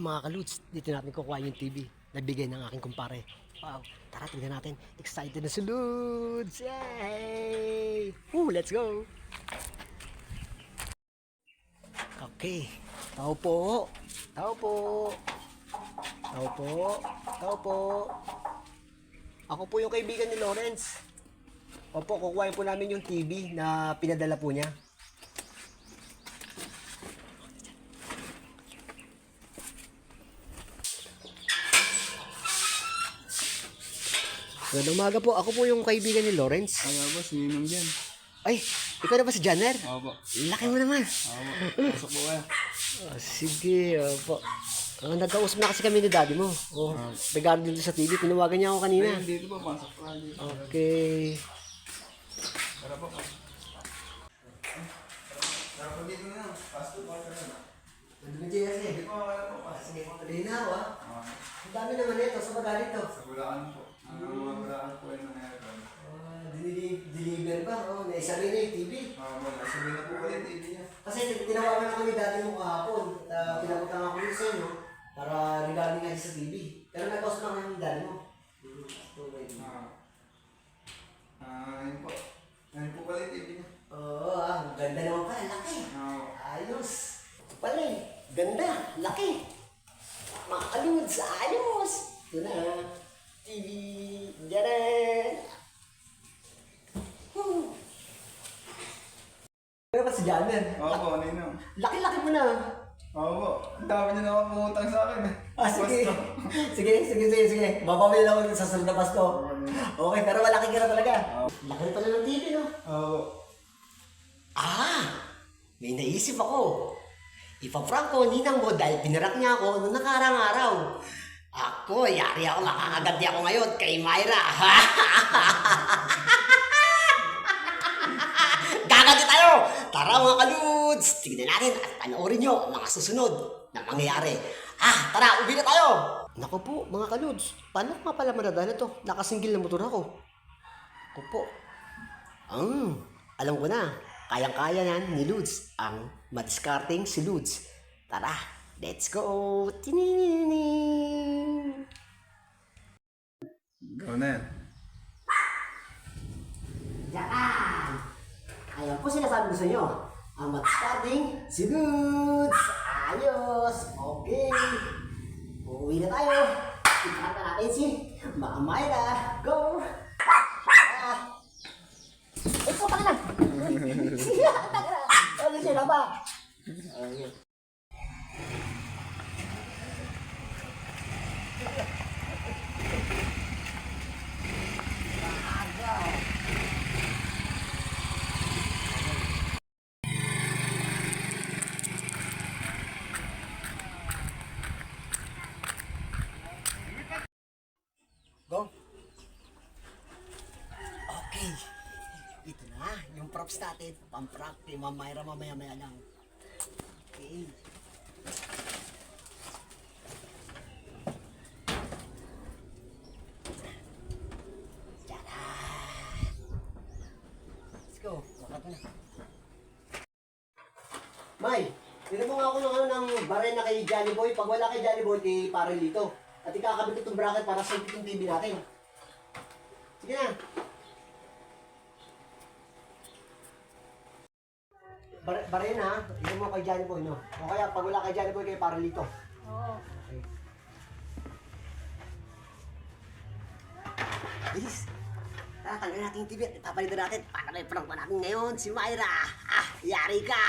mga kaluts, dito natin kukuha yung TV na bigay ng aking kumpare. Wow, tara tignan natin. Excited na si Ludes! Yay! Woo, let's go! Okay, tao po! Tao po! Tao po! Tao po! Ako po yung kaibigan ni Lawrence. Opo, kukuhain po namin yung TV na pinadala po niya. Magandang umaga po. Ako po yung kaibigan ni Lawrence. Kaya ba, sininong dyan? Ay, ikaw na ba si Janner? Opo. Laki mo naman. Opo. Pasok po kayo. Sige, opo. Nagkausap na kasi kami ni daddy mo. Regarding dito sa TV, tinawagan niya ako kanina. Ayun, dito po, pasok po kayo dito. Okay. Tara po. Tara po dito na. Pasok po kayo na. Nandun na Jay kasi. Hindi po kaya po. Sige, tuloy na ako ah. Okay. Ang dami naman ito. Sa magalit to. Sa Bulacan po. Ang mga Bulacan po yung nangyari ko. Deliver ba? Naisa rin na yung TV. Wala. Sabi na po kayo TV niya. Kasi tinawagan ako ni daddy mo kahapon. Pinapunta ako dito sa inyo para regarding nga sa TV. Pero nagkausap na kami ni daddy mo. Ayun po. Ayun po pala yung TV niya. Oo, ganda naman pala. Laki. Oo. Ayos. Pala ganda. Laki. Mga kaluds. Ayos. Ito na. TV. Diyan. Ano ba si Janner? Opo, Ninong. Laki-laki mo na. Opo. Ang dami niyo naman pumutang sa akin. Sige. Sige. Babawi lang ako sa sunod na Pasko. Okay, pero malaki ka na talaga. Laki pala ng TV, no? Opo. May naisip ako. Ipaprank ko ninang mo dahil pinarak niya ako noong nakarang araw. Ako, yari ako, makakaganti ako ngayon kay Myra. Gaganti tayo! Tara mga kaludes! Tignan natin at panoorin nyo ang mga susunod na mangyayari. Tara, uwi na tayo! Naku po, mga kaludes, paano nga pala madadala to? Nakasinggil na motor ako. Ako po. Alam ko na, kayang-kaya yan ni Ludes ang madiskarting si Ludes. Tara, let's go! Tinining! Go na yan. Yan! Ayan po sinasabi ko sa inyo. Ang mag-starting si Ludes. Ayos. Okay. Uuwi na tayo. Ikata natin si Mama Myra. Go! Ito pa na. Ano siya ba? Ayun. Go. Okay. Ito na, yung props natin. Pang-prank kay Ma'am Myra mamaya-maya lang. Okay. Tara. Let's go. Wakat na. May, tira mo nga ako ng baray na kay Johnny Boy. Pag wala kay Johnny Boy, kay Parelito. At ikakabit itong bracket para sa itong TV natin. Sige na. Baray na, hindi mo kay Johnny Boy, no? O kaya pag wala kay Johnny Boy, kay Parelito. Oo. Okay. Bilis. Tanggalin natin yung TV at ipapalitan natin. Para may prank pa natin ngayon, si Myra. Yari ka.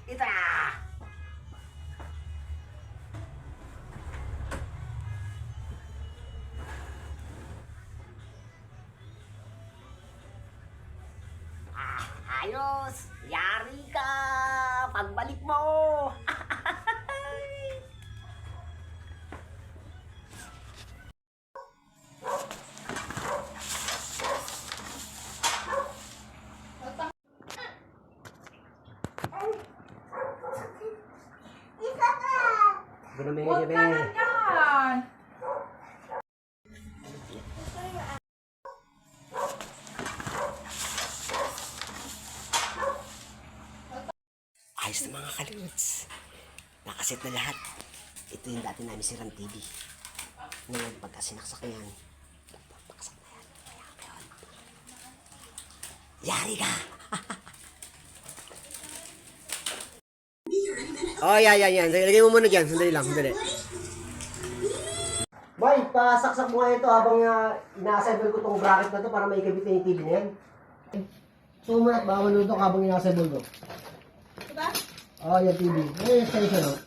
Ito na! Ayos! Yari ka! Pagbalik mo! ka na, may Huwag ka na yan. Ayos na mga kaluts. Nakaset na lahat. Ito yung dati namin sirang TV. Ngayon, pagka sinaksak na yan, paksak na yan. Yari ka! Oh, yan. Lagay mo muna dyan. Sandali lang, sandali. Boy, pasaksak mo nga ito habang ina-assemble ko itong bracket na to para maikabit na yung TV na yan. So, muna at baka manutok habang ina-assemble ko. Diba? Oh, yung TV. Yung extension, oh.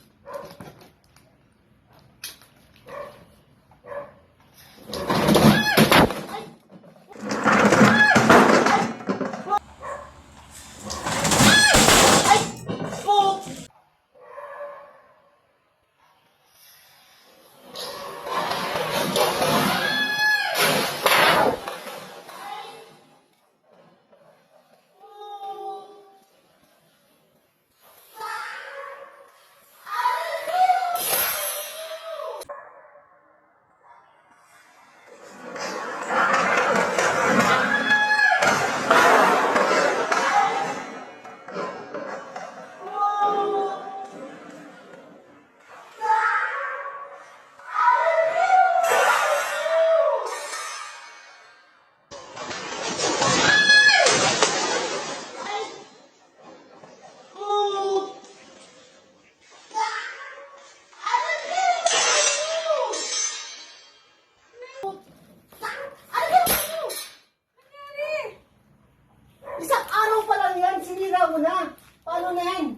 Isang araw pa lang yan, sinira mo na. Paano na yan?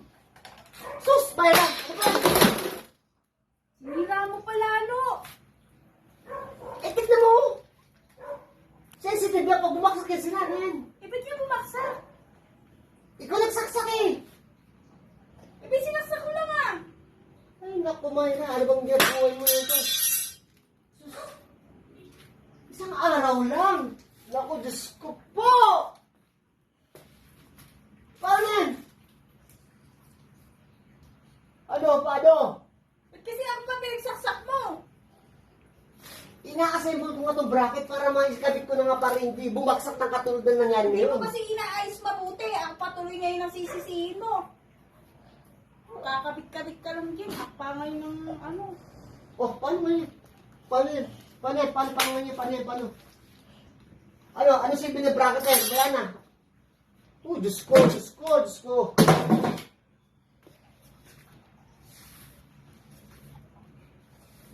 Sus, bayan! Sinira mo pa lalo. Eh, tignan mo! Sensitive yan, pag bumaksak yan, sila na yan. Eh, ba't niya bumaksak? Ikaw nagsaksak eh! Eh, ba't sinaksak ko lang ah? Ay, naku, Mayra, ano bang ginagawa mo nito? Sus, isang araw lang! Naku, Diyos ko po! Paano yan? Paano? Ba't kasi ako pa pinagsaksak mo? Ina-assemble ko nga itong bracket para maiskabit ko na nga para hindi bumagsak ng katulad na nangyari Hindi mo ngayon. kasi inaayos mabuti. Ang patuloy ngayon ang sisisihin mo. Kakabit-kabit ka lang dyan. Pangay ng ano. Oh, paano nga yan? Paano yan? Paano? Ano silbi ng bracket yan? Kaya na. Oh, Diyos ko.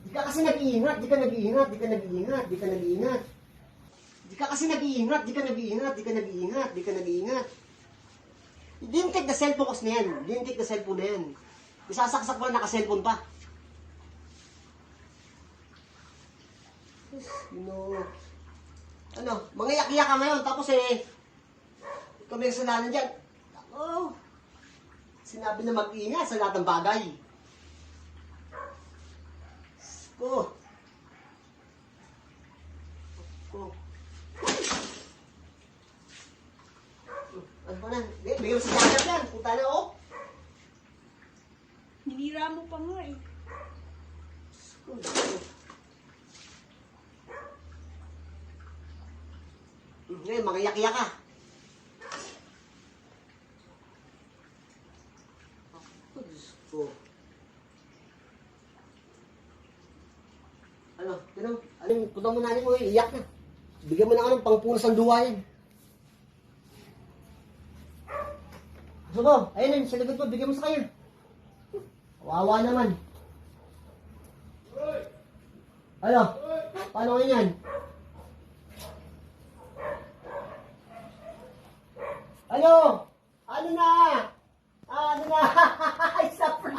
Di ka kasi nag-iingat. Di ka nag-iingat. Didn't take the cellphone kasi na yan. Didn't take the cellphone na yan. Isasaksak pa, naka-cellphone pa. No. Mga yak-yak ka ngayon, tapos ikaw may kasalanan dyan. Ako, sinabi na mag-ingat sa lahat ng bagay. Ko. Ano pa na? Bigyan mo sa jacket yan. Punta na ako. Hinira mo pa nga eh. Ngayon, mga yak-yak ka. Ako, Diyos ko. Punta mo nanin mo, iyak na. Bigyan mo na ka ng pangpunas ng duwa yan. Gusto mo, ayun yun, sa likod mo, bigyan mo sa kanya. Kawawa naman. Ano? Paano ngayon yan? Ano? Ano na? Isa prank!